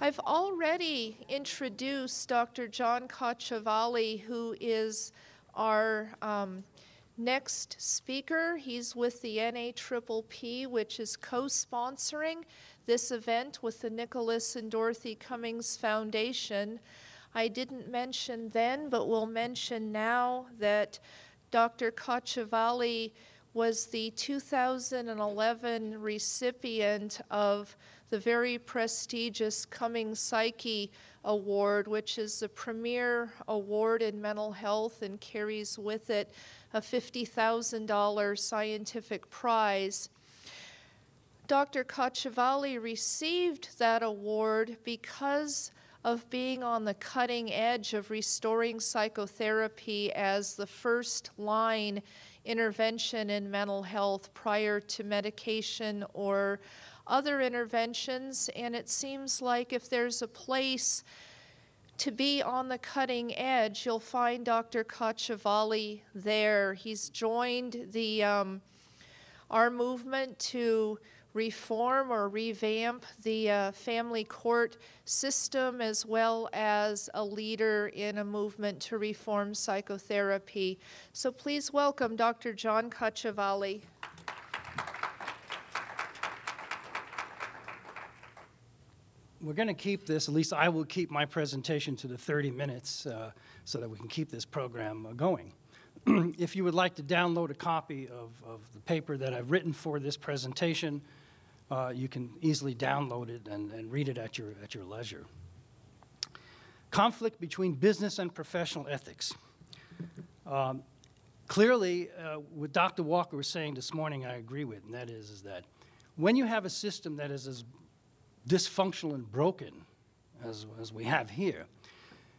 I've already introduced Dr. John Caccavale, who is our next speaker. He's with the NAPPP, which is co-sponsoring this event with the Nicholas and Dorothy Cummings Foundation. I didn't mention then, but will mention now that Dr. Caccavale was the 2011 recipient of the very prestigious Cummings Psyche Award, which is the premier award in mental health and carries with it a $50,000 scientific prize. Dr. Caccavale received that award because of being on the cutting edge of restoring psychotherapy as the first line intervention in mental health prior to medication or other interventions. And it seems like if there's a place to be on the cutting edge, you'll find Dr. Caccavale there. He's joined the our movement to reform or revamp the family court system, as well as a leader in a movement to reform psychotherapy. So please welcome Dr. John Caccavale. We're going to keep this, at least I will keep my presentation to the 30 minutes so that we can keep this program going. If you would like to download a copy of the paper that I've written for this presentation, you can easily download it and read it at your leisure. Conflict between business and professional ethics. Clearly, what Dr. Walker was saying this morning, I agree with, and that is that when you have a system that is as dysfunctional and broken as we have here,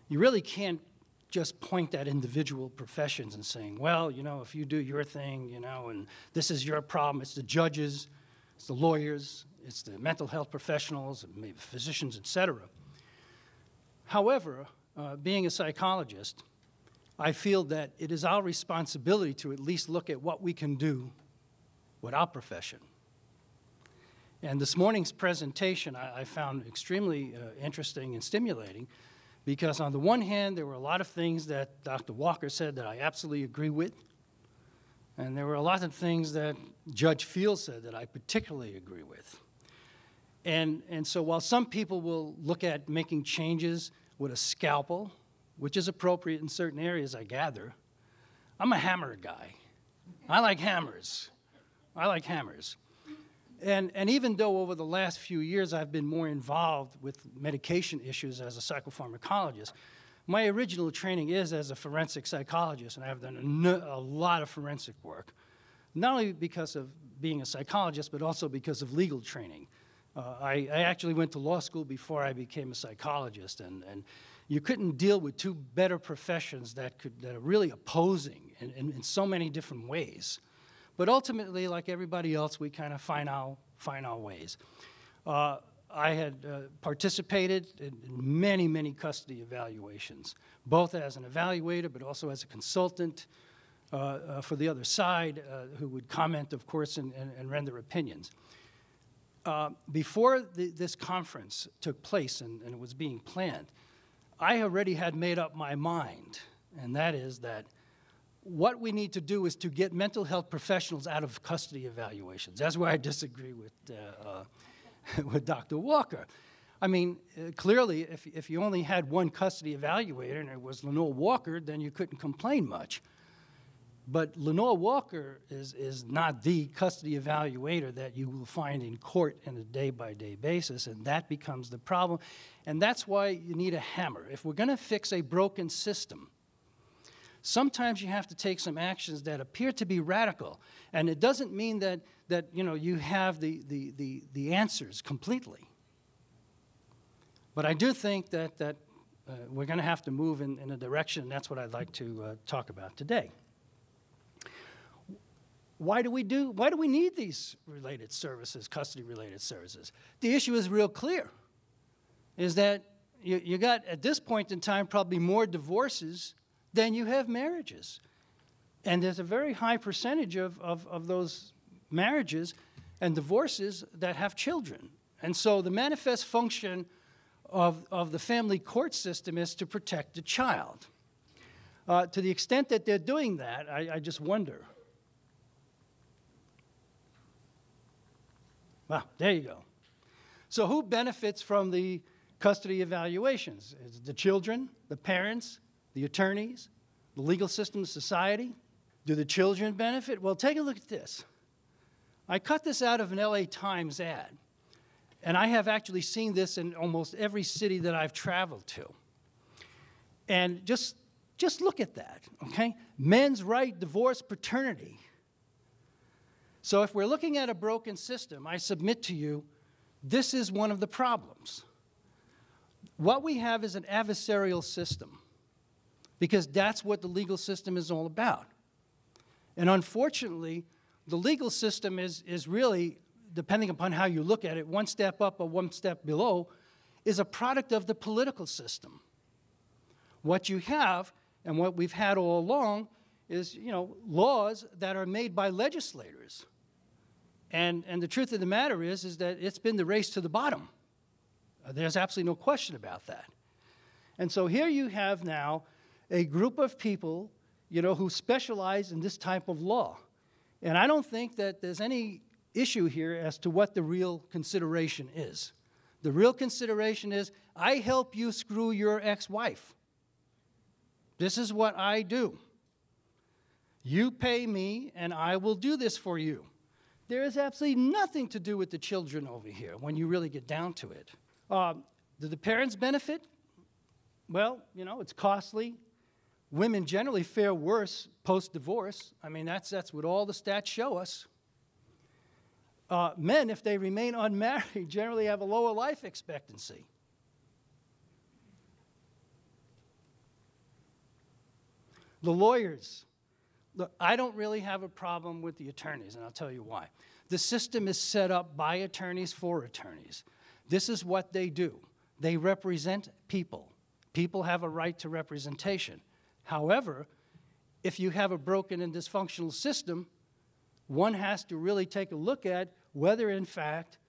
you really can't just point at individual professions and saying, well, you know, if you do your thing, you know, and this is your problem, it's the judges, it's the lawyers, it's the mental health professionals, maybe physicians, etc. However, being a psychologist, I feel that it is our responsibility to at least look at what we can do with our profession. And this morning's presentation I found extremely interesting and stimulating, because on the one hand, there were a lot of things that Dr. Walker said that I absolutely agree with, and there were a lot of things that Judge Field said that I particularly agree with. And so while some people will look at making changes with a scalpel, which is appropriate in certain areas, I gather, I'm a hammer guy. I like hammers. I like hammers. And even though over the last few years I've been more involved with medication issues as a psychopharmacologist, my original training is as a forensic psychologist, and I've done a lot of forensic work, not only because of being a psychologist, but also because of legal training. I actually went to law school before I became a psychologist, and you couldn't deal with two better professions that are really opposing in so many different ways. But ultimately, like everybody else, we kind of find our ways. I had participated in many, many custody evaluations, both as an evaluator, but also as a consultant for the other side, who would comment, of course, and render opinions. Before this conference took place and it was being planned, I already had made up my mind, and that is that what we need to do is to get mental health professionals out of custody evaluations. That's where I disagree with with Dr. Walker. I mean, clearly, if you only had one custody evaluator and it was Lenore Walker, then you couldn't complain much. But Lenore Walker is not the custody evaluator that you will find in court on a day-by-day basis, and that becomes the problem. And that's why you need a hammer. If we're going to fix a broken system, sometimes you have to take some actions that appear to be radical, and it doesn't mean that you know, you have the answers completely. But I do think that we're going to have to move in a direction, and that's what I'd like to talk about today. Why do we need these related services, custody-related services? The issue is real clear, is that you got, at this point in time, probably more divorces than you have marriages. And there's a very high percentage of those marriages and divorces that have children. And so the manifest function of the family court system is to protect the child. To the extent that they're doing that, I just wonder. Wow, there you go. So who benefits from the custody evaluations? Is it the children, the parents, the attorneys, the legal system, society? Do the children benefit? Well, take a look at this. I cut this out of an LA Times ad, and I have actually seen this in almost every city that I've traveled to. And just look at that, okay? Men's right, divorce, paternity. So if we're looking at a broken system, I submit to you, this is one of the problems. What we have is an adversarial system, because that's what the legal system is all about. And unfortunately, the legal system is really, depending upon how you look at it, one step up or one step below, is a product of the political system. What you have, and what we've had all along, is, laws that are made by legislators. And the truth of the matter is that it's been the race to the bottom. There's absolutely no question about that. And so here you have now a group of people, who specialize in this type of law. And I don't think that there's any issue here as to what the real consideration is. The real consideration is, I help you screw your ex-wife. This is what I do. You pay me, and I will do this for you. There is absolutely nothing to do with the children over here when you really get down to it. Do the parents benefit? Well, it's costly. Women generally fare worse post-divorce. I mean, that's what all the stats show us. Men, if they remain unmarried, generally have a lower life expectancy. The lawyers. Look, I don't really have a problem with the attorneys, and I'll tell you why. The system is set up by attorneys for attorneys. This is what they do. They represent people. People have a right to representation. However, if you have a broken and dysfunctional system, one has to really take a look at whether, in fact,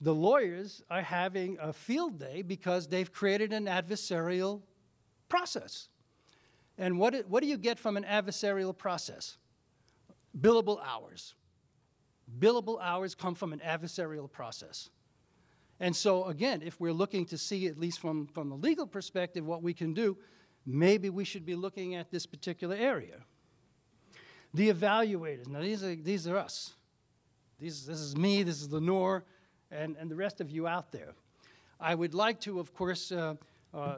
the lawyers are having a field day because they've created an adversarial process. And what do you get from an adversarial process? Billable hours. Billable hours come from an adversarial process. And so, again, if we're looking to see, at least from the legal perspective, what we can do, maybe we should be looking at this particular area. The evaluators. Now, these are us. This is me, this is Lenore, and the rest of you out there. I would like to, of course,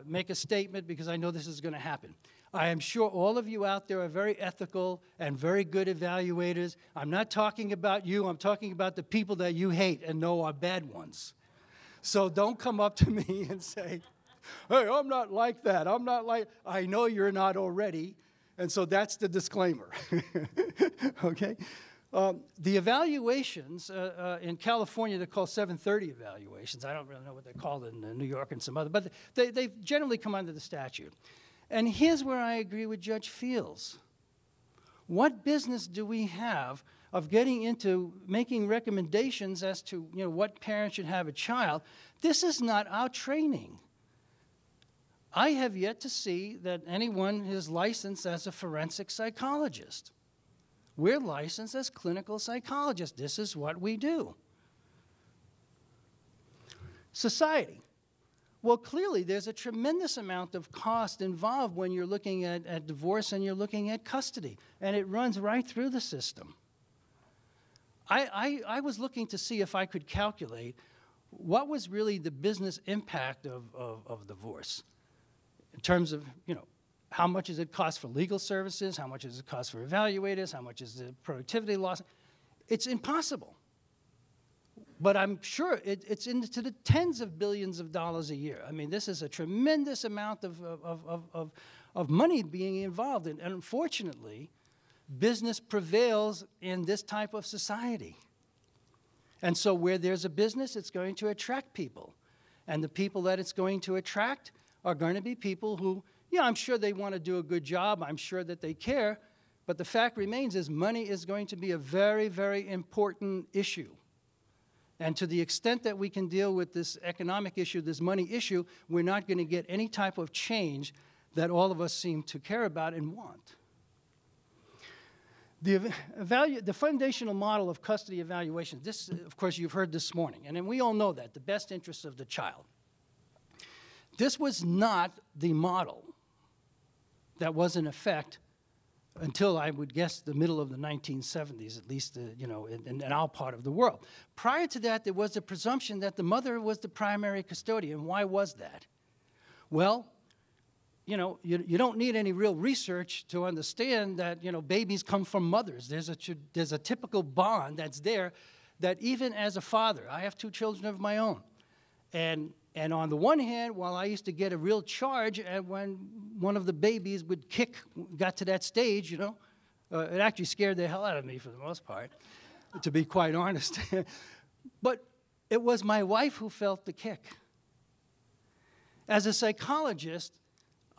make a statement because I know this is going to happen. I am sure all of you out there are very ethical and very good evaluators. I'm not talking about you. I'm talking about the people that you hate and know are bad ones. So don't come up to me and say, hey, I'm not like that. I'm not like, I know you're not already. And so that's the disclaimer. Okay? The evaluations in California, they're called 730 evaluations. I don't really know what they're called in New York and some other, but they generally come under the statute. And here's where I agree with Judge Fields. What business do we have of getting into making recommendations as to what parent should have a child? This is not our training. I have yet to see that anyone is licensed as a forensic psychologist. We're licensed as clinical psychologists. This is what we do. Society. Well, clearly, there's a tremendous amount of cost involved when you're looking at divorce and you're looking at custody, and it runs right through the system. I was looking to see if I could calculate what was really the business impact of divorce in terms of, how much does it cost for legal services, how much does it cost for evaluators, how much is the productivity loss? It's impossible. But I'm sure it's into the tens of billions of dollars a year. I mean, this is a tremendous amount of money being involved in. And unfortunately, business prevails in this type of society. And so where there's a business, it's going to attract people. And the people that it's going to attract are going to be people who, I'm sure they want to do a good job. I'm sure that they care. But the fact remains is money is going to be a very, very important issue. And to the extent that we can deal with this economic issue, this money issue, we're not going to get any type of change that all of us seem to care about and want. The foundational model of custody evaluation, this, of course, you've heard this morning, and then we all know that, the best interest of the child. This was not the model that was in effect until, I would guess, the middle of the 1970s, at least, in our part of the world. Prior to that, there was a presumption that the mother was the primary custodian. Why was that? Well, you don't need any real research to understand that, babies come from mothers. There's a typical bond that's there that even as a father, I have 2 children of my own. And on the one hand, while I used to get a real charge when one of the babies got to that stage, it actually scared the hell out of me for the most part, to be quite honest. But it was my wife who felt the kick. As a psychologist,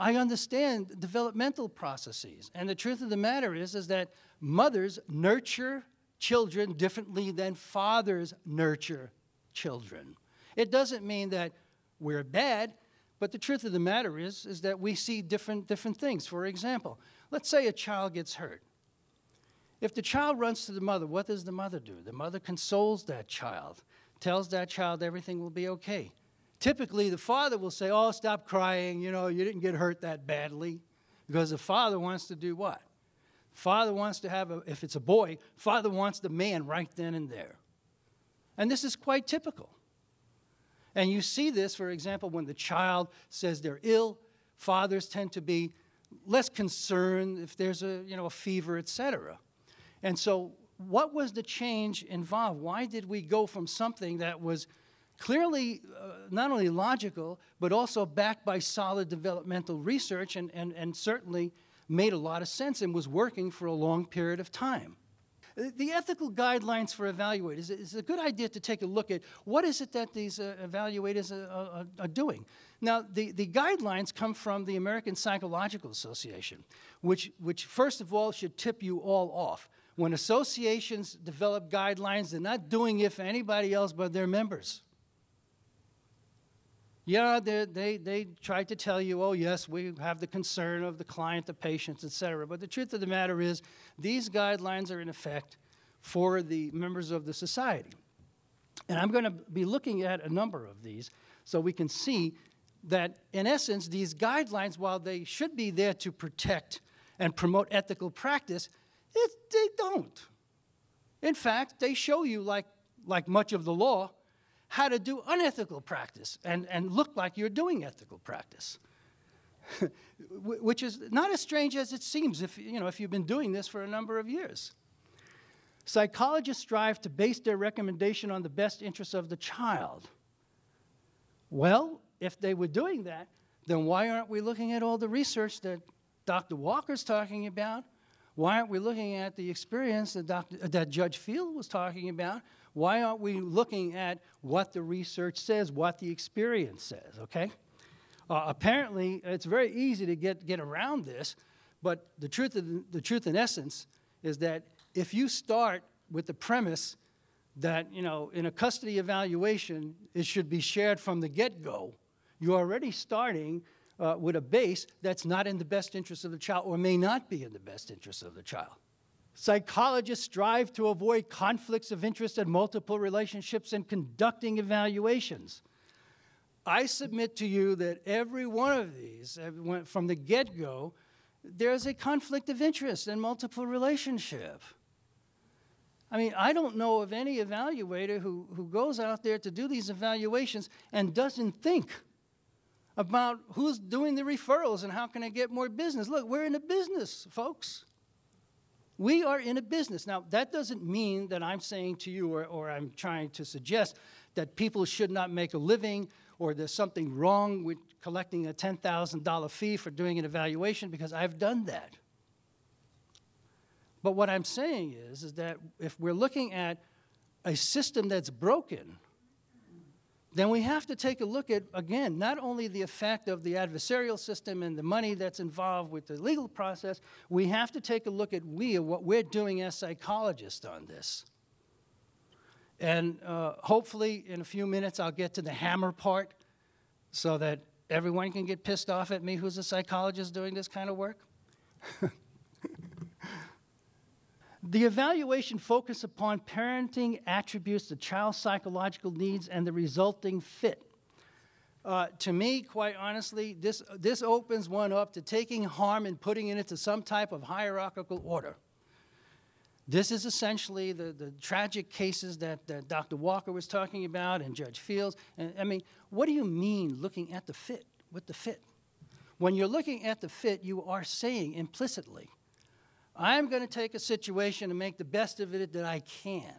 I understand developmental processes. And the truth of the matter is that mothers nurture children differently than fathers nurture children. It doesn't mean that we're bad, but the truth of the matter is that we see different things. For example, let's say a child gets hurt. If the child runs to the mother, what does the mother do? The mother consoles that child, tells that child everything will be okay. Typically, the father will say, oh, stop crying, you didn't get hurt that badly, because the father wants to do what? Father wants to have, if it's a boy, father wants the man right then and there. And this is quite typical. And you see this, for example, when the child says they're ill, fathers tend to be less concerned if there's a fever, etc. And so what was the change involved? Why did we go from something that was clearly not only logical, but also backed by solid developmental research and certainly made a lot of sense and was working for a long period of time? The ethical guidelines for evaluators, it's a good idea to take a look at what is it that these evaluators are doing. Now, the guidelines come from the American Psychological Association, which first of all should tip you all off. When associations develop guidelines, they're not doing it for anybody else but their members. Yeah, they try to tell you, oh, yes, we have the concern of the client, the patients, et cetera. But the truth of the matter is these guidelines are in effect for the members of the society. And I'm going to be looking at a number of these so we can see that, in essence, these guidelines, while they should be there to protect and promote ethical practice, they don't. In fact, they show you, like much of the law, how to do unethical practice and look like you're doing ethical practice, which is not as strange as it seems if you've been doing this for a number of years. Psychologists strive to base their recommendation on the best interests of the child. Well, if they were doing that, then why aren't we looking at all the research that Dr. Walker's talking about? Why aren't we looking at the experience that Judge Field was talking about? Why aren't we looking at what the research says, what the experience says, okay? Apparently, it's very easy to get around this, but the truth in essence is that if you start with the premise that, in a custody evaluation, it should be shared from the get-go, you're already starting with a base that's not in the best interest of the child or may not be in the best interest of the child. Psychologists strive to avoid conflicts of interest and multiple relationships in conducting evaluations. I submit to you that every one of these, from the get-go, there's a conflict of interest and multiple relationship. I mean, I don't know of any evaluator who goes out there to do these evaluations and doesn't think about who's doing the referrals and how can I get more business. Look, we're in a business, folks. We are in a business. Now, that doesn't mean that I'm saying to you or I'm trying to suggest that people should not make a living or there's something wrong with collecting a $10,000 fee for doing an evaluation, because I've done that. But what I'm saying is that if we're looking at a system that's broken, then we have to take a look at, again, not only the effect of the adversarial system and the money that's involved with the legal process, we have to take a look at what we're doing as psychologists on this. And hopefully in a few minutes I'll get to the hammer part so that everyone can get pissed off at me who's a psychologist doing this kind of work. The evaluation focused upon parenting attributes, the child's psychological needs, and the resulting fit. To me, quite honestly, this opens one up to taking harm and putting it into some type of hierarchical order. This is essentially the tragic cases that Dr. Walker was talking about and Judge Fields. And, I mean, what do you mean looking at the fit, with the fit? When you're looking at the fit, you are saying implicitly, I'm going to take a situation and make the best of it that I can.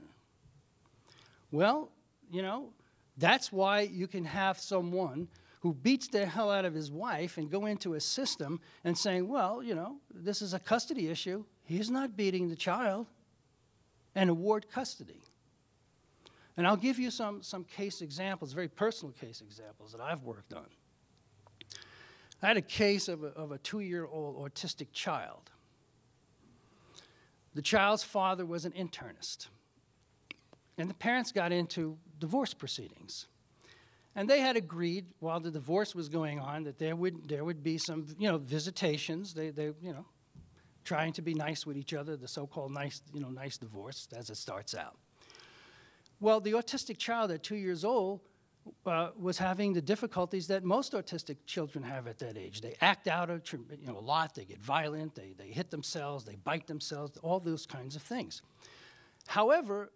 Well, you know, that's why you can have someone who beats the hell out of his wife and go into a system and saying, well, you know, this is a custody issue. He's not beating the child, and award custody. And I'll give you some case examples, very personal case examples that I've worked on. I had a case of a 2-year-old autistic child. The child's father was an internist, and the parents got into divorce proceedings. And they had agreed while the divorce was going on that there would be some, you know, visitations. They you know, trying to be nice with each other, the so-called nice divorce as it starts out. Well, the autistic child at 2 years old was having the difficulties that most autistic children have at that age. They act out a lot, they get violent, they hit themselves, they bite themselves, all those kinds of things. However,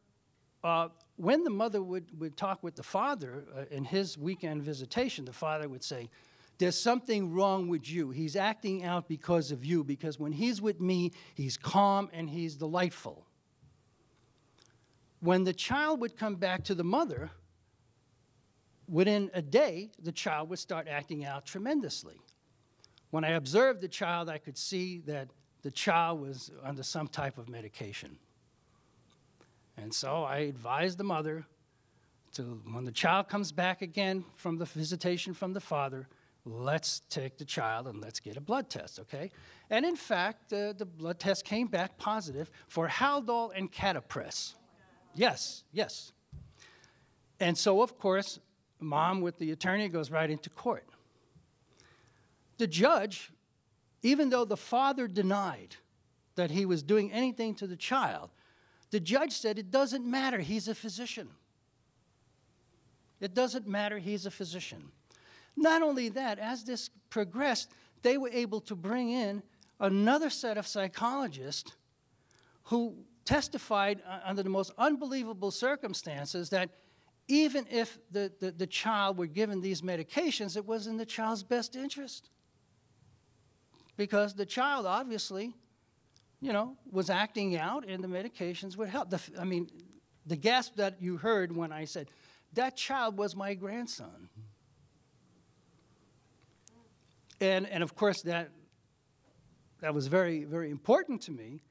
when the mother would talk with the father in his weekend visitation, the father would say, there's something wrong with you. He's acting out because of you, because when he's with me, he's calm and he's delightful. When the child would come back to the mother, within a day, the child would start acting out tremendously. When I observed the child, I could see that the child was under some type of medication. And so I advised the mother to, when the child comes back again from the visitation from the father, let's take the child and let's get a blood test, okay? And in fact, the blood test came back positive for Haldol and Catapress. Yes, yes. And so, of course, mom with the attorney goes right into court. The judge, even though the father denied that he was doing anything to the child, the judge said it doesn't matter, he's a physician. It doesn't matter, he's a physician. Not only that, as this progressed, they were able to bring in another set of psychologists who testified under the most unbelievable circumstances that even if the child were given these medications, it was in the child's best interest. Because the child obviously, you know, was acting out and the medications would help. I mean, the gasp that you heard when I said, that child was my grandson. And of course, that was very, very important to me.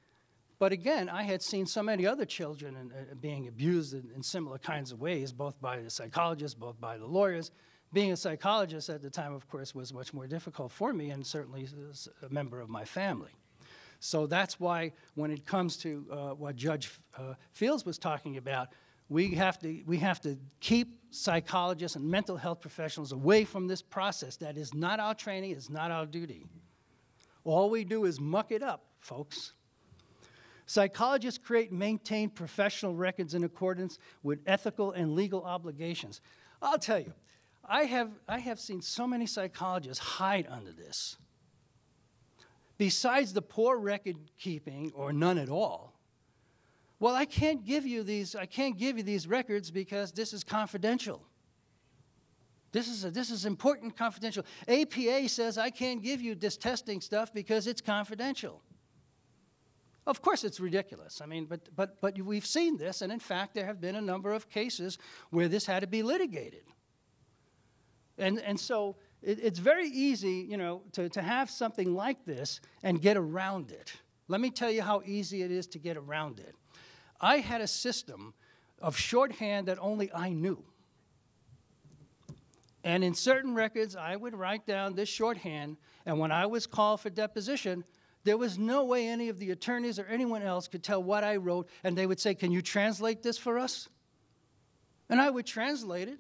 But again, I had seen so many other children being abused in similar kinds of ways, both by the psychologists, both by the lawyers. Being a psychologist at the time, of course, was much more difficult for me, and certainly as a member of my family. So that's why when it comes to what Judge Fields was talking about, we have to keep psychologists and mental health professionals away from this process. That is not our training, it's not our duty. All we do is muck it up, folks. Psychologists create and maintain professional records in accordance with ethical and legal obligations. I'll tell you, I have seen so many psychologists hide under this. Besides the poor record keeping or none at all, well, I can't give you these records because this is confidential. This is important confidential. APA says I can't give you this testing stuff because it's confidential. Of course it's ridiculous. I mean, but we've seen this, and in fact there have been a number of cases where this had to be litigated. And so it's very easy, you know, to have something like this and get around it. Let me tell you how easy it is to get around it. I had a system of shorthand that only I knew. And in certain records, I would write down this shorthand, and when I was called for deposition, there was no way any of the attorneys or anyone else could tell what I wrote, and they would say, can you translate this for us? And I would translate it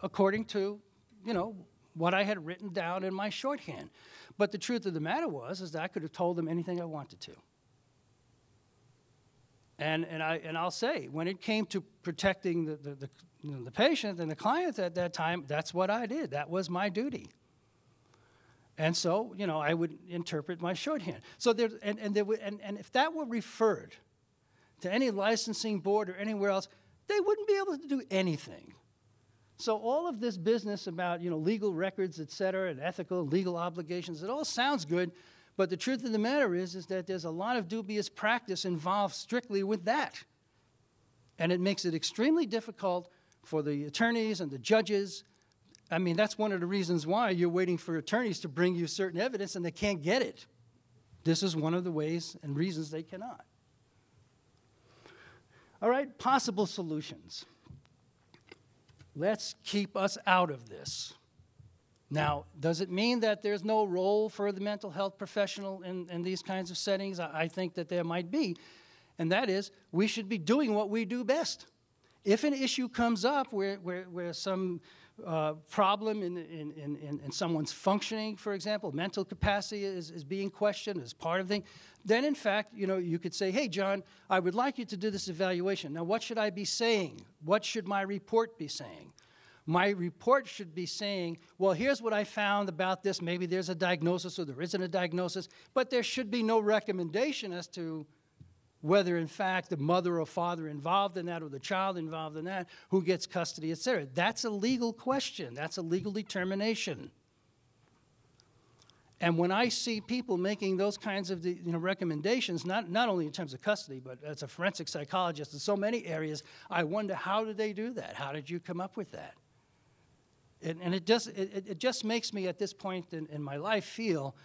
according to, what I had written down in my shorthand. But the truth of the matter is that I could have told them anything I wanted to. And I'll say, when it came to protecting the patient and the client at that time, that's what I did. That was my duty. And so, I would interpret my shorthand. So and if that were referred to any licensing board or anywhere else, they wouldn't be able to do anything. So all of this business about, legal records, et cetera, and ethical and legal obligations, it all sounds good, but the truth of the matter is that there's a lot of dubious practice involved strictly with that. And it makes it extremely difficult for the attorneys and the judges. I mean, that's one of the reasons why you're waiting for attorneys to bring you certain evidence and they can't get it. This is one of the ways and reasons they cannot. All right, possible solutions. Let's keep us out of this. Now, does it mean that there's no role for the mental health professional in these kinds of settings? I think that there might be, and that is we should be doing what we do best. If an issue comes up where some problem in someone's functioning, for example, mental capacity is being questioned as part of the thing, then in fact, you could say, hey, John, I would like you to do this evaluation. Now, what should I be saying? What should my report be saying? My report should be saying, well, here's what I found about this. Maybe there's a diagnosis or there isn't a diagnosis, but there should be no recommendation as to whether, in fact, the mother or father involved in that or the child involved in that, who gets custody, et cetera. That's a legal question. That's a legal determination. And when I see people making those kinds of recommendations, not only in terms of custody, but as a forensic psychologist in so many areas, I wonder, how did they do that? How did you come up with that? And it just makes me, at this point in my life, feel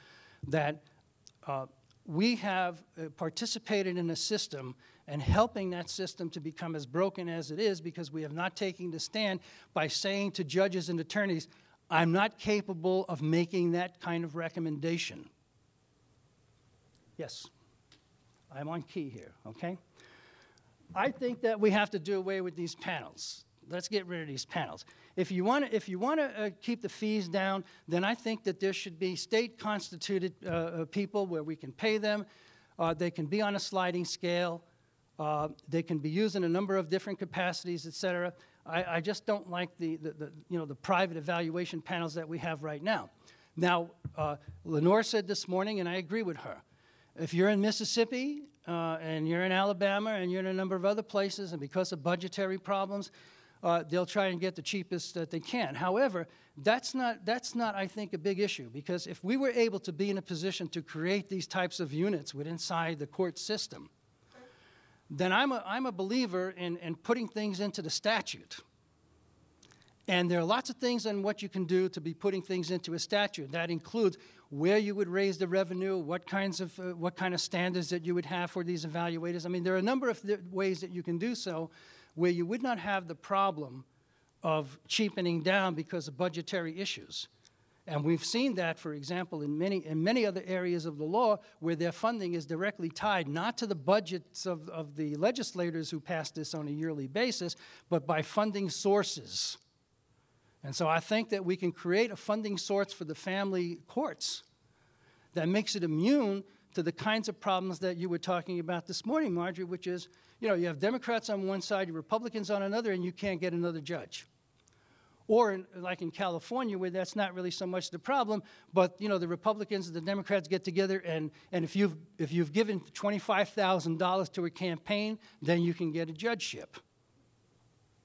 that we have participated in a system and helping that system to become as broken as it is because we have not taken the stand by saying to judges and attorneys, I'm not capable of making that kind of recommendation. Yes, I'm on key here, okay? I think that we have to do away with these panels. Let's get rid of these panels. If you want to keep the fees down, then I think that there should be state-constituted people where we can pay them. They can be on a sliding scale. They can be used in a number of different capacities, et cetera. I just don't like the private evaluation panels that we have right now. Now, Lenore said this morning, and I agree with her, if you're in Mississippi and you're in Alabama and you're in a number of other places, and because of budgetary problems, they'll try and get the cheapest that they can. However, that's not, I think, a big issue, because if we were able to be in a position to create these types of units inside the court system, then I'm a believer in putting things into the statute. And there are lots of things on what you can do to be putting things into a statute. That includes where you would raise the revenue, what kind of standards that you would have for these evaluators. I mean, there are a number of ways that you can do so where you would not have the problem of cheapening down because of budgetary issues. And we've seen that, for example, in many other areas of the law where their funding is directly tied not to the budgets of the legislators who pass this on a yearly basis, but by funding sources. And so I think that we can create a funding source for the family courts that makes it immune to the kinds of problems that you were talking about this morning, Marjorie, which is, you have Democrats on one side, Republicans on another, and you can't get another judge. Or like in California, where that's not really so much the problem, but the Republicans and the Democrats get together, and if you've given $25,000 to a campaign, then you can get a judgeship.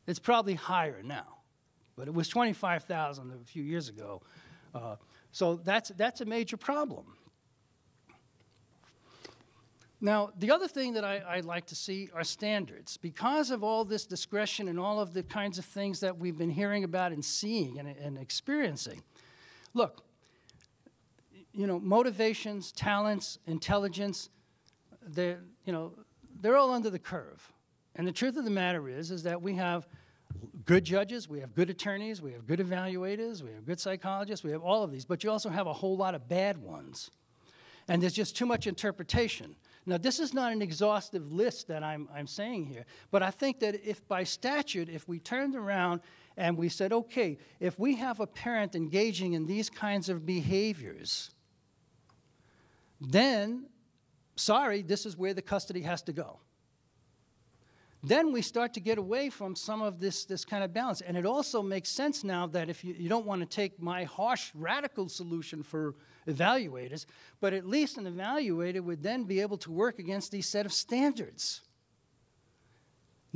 It's probably higher now, but it was $25,000 a few years ago. So that's a major problem. Now, the other thing that I'd like to see are standards. Because of all this discretion and all of the kinds of things that we've been hearing about and seeing and experiencing, look, motivations, talents, intelligence, they're all under the curve. And the truth of the matter is that we have good judges, we have good attorneys, we have good evaluators, we have good psychologists, we have all of these, but you also have a whole lot of bad ones. And there's just too much interpretation. Now, this is not an exhaustive list that I'm saying here, but I think that if by statute, if we turned around and we said, okay, if we have a parent engaging in these kinds of behaviors, then, sorry, this is where the custody has to go. Then we start to get away from some of this kind of balance. And it also makes sense now that if you don't want to take my harsh, radical solution for evaluators, but at least an evaluator would then be able to work against these set of standards.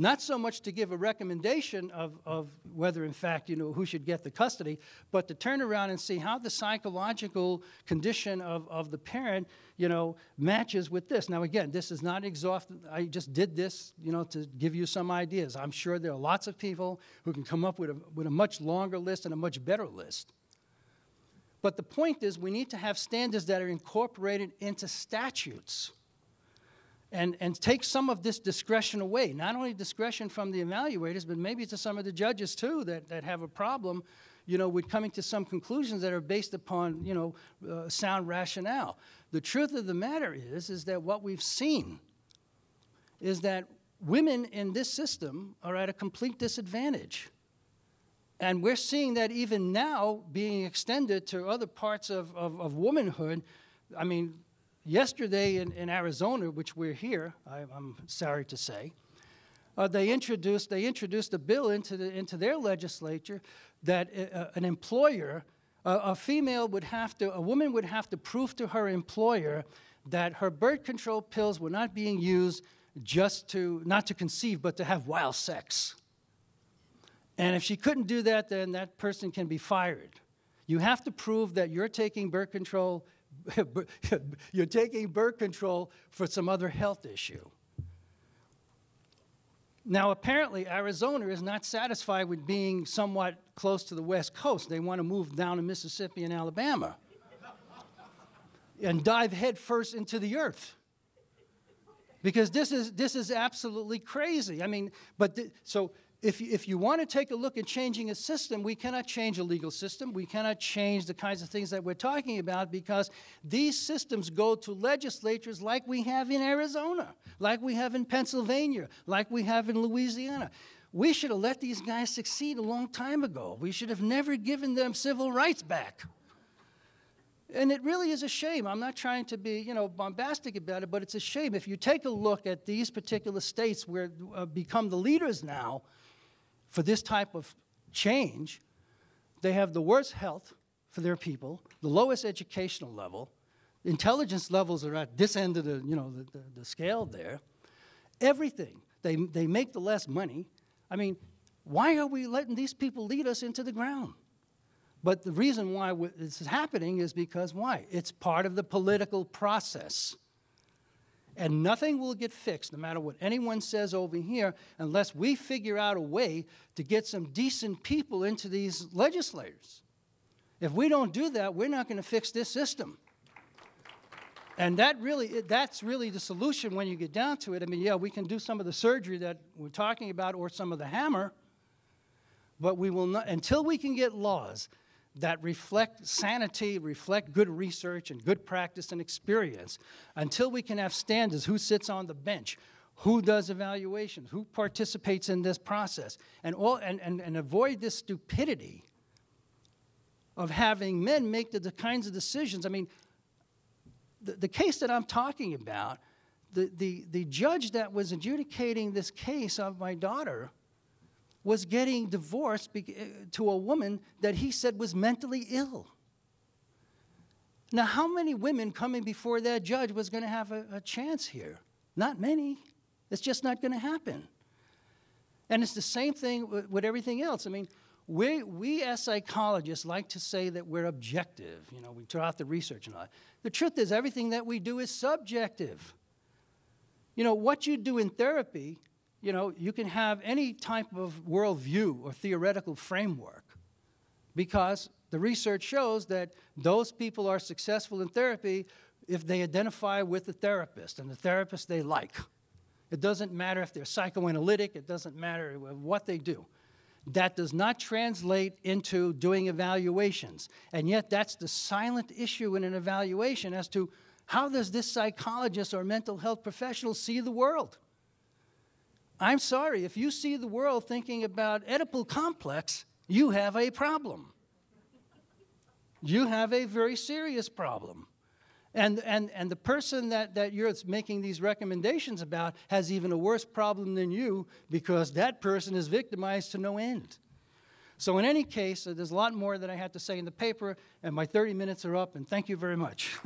Not so much to give a recommendation of whether, in fact, who should get the custody, but to turn around and see how the psychological condition of the parent, matches with this. Now, again, this is not exhaustive. I just did this, to give you some ideas. I'm sure there are lots of people who can come up with a much longer list and a much better list. But the point is we need to have standards that are incorporated into statutes. And take some of this discretion away, not only discretion from the evaluators, but maybe to some of the judges, too, that have a problem, with coming to some conclusions that are based upon, sound rationale. The truth of the matter is that what we've seen is that women in this system are at a complete disadvantage. And we're seeing that even now being extended to other parts of womanhood. I mean, yesterday in Arizona, which we're here, I'm sorry to say, they introduced a bill into their legislature that an employer, a woman would have to prove to her employer that her birth control pills were not being used not to conceive, but to have wild sex. And if she couldn't do that, then that person can be fired. You have to prove that you're taking birth control for some other health issue. Now, apparently, Arizona is not satisfied with being somewhat close to the West Coast. They want to move down to Mississippi and Alabama and dive headfirst into the earth. Because this is absolutely crazy. I mean, so if you want to take a look at changing a system, we cannot change a legal system. We cannot change the kinds of things that we're talking about because these systems go to legislatures like we have in Arizona, like we have in Pennsylvania, like we have in Louisiana. We should have let these guys succeed a long time ago. We should have never given them civil rights back. And it really is a shame. I'm not trying to be, bombastic about it, but it's a shame. If you take a look at these particular states where become the leaders now for this type of change, they have the worst health for their people, the lowest educational level, intelligence levels are at this end of the scale there. Everything. They make the less money. I mean, why are we letting these people lead us into the ground? But the reason why this is happening is because why? It's part of the political process. And nothing will get fixed, no matter what anyone says over here, unless we figure out a way to get some decent people into these legislators. If we don't do that, we're not going to fix this system. And that's really the solution when you get down to it. I mean, yeah, we can do some of the surgery that we're talking about or some of the hammer, but we will not, until we can get laws that reflect sanity, reflect good research and good practice and experience, until we can have standards, who sits on the bench, who does evaluations, who participates in this process, and avoid this stupidity of having men make the kinds of decisions. I mean, the case that I'm talking about, the judge that was adjudicating this case of my daughter was getting divorced to a woman that he said was mentally ill. Now, how many women coming before that judge was going to have a chance here? Not many. It's just not going to happen. And it's the same thing with everything else. I mean, we as psychologists like to say that we're objective. We throw out the research and all that. The truth is everything that we do is subjective. What you do in therapy, you can have any type of worldview or theoretical framework because the research shows that those people are successful in therapy if they identify with the therapist and the therapist they like. It doesn't matter if they're psychoanalytic. It doesn't matter what they do. That does not translate into doing evaluations. And yet that's the silent issue in an evaluation as to How does this psychologist or mental health professional see the world? I'm sorry, if you see the world thinking about Oedipal complex, you have a problem. You have a very serious problem. And the person that you're making these recommendations about has even a worse problem than you, because that person is victimized to no end. So in any case, there's a lot more that I had to say in the paper, and my 30 minutes are up, and thank you very much.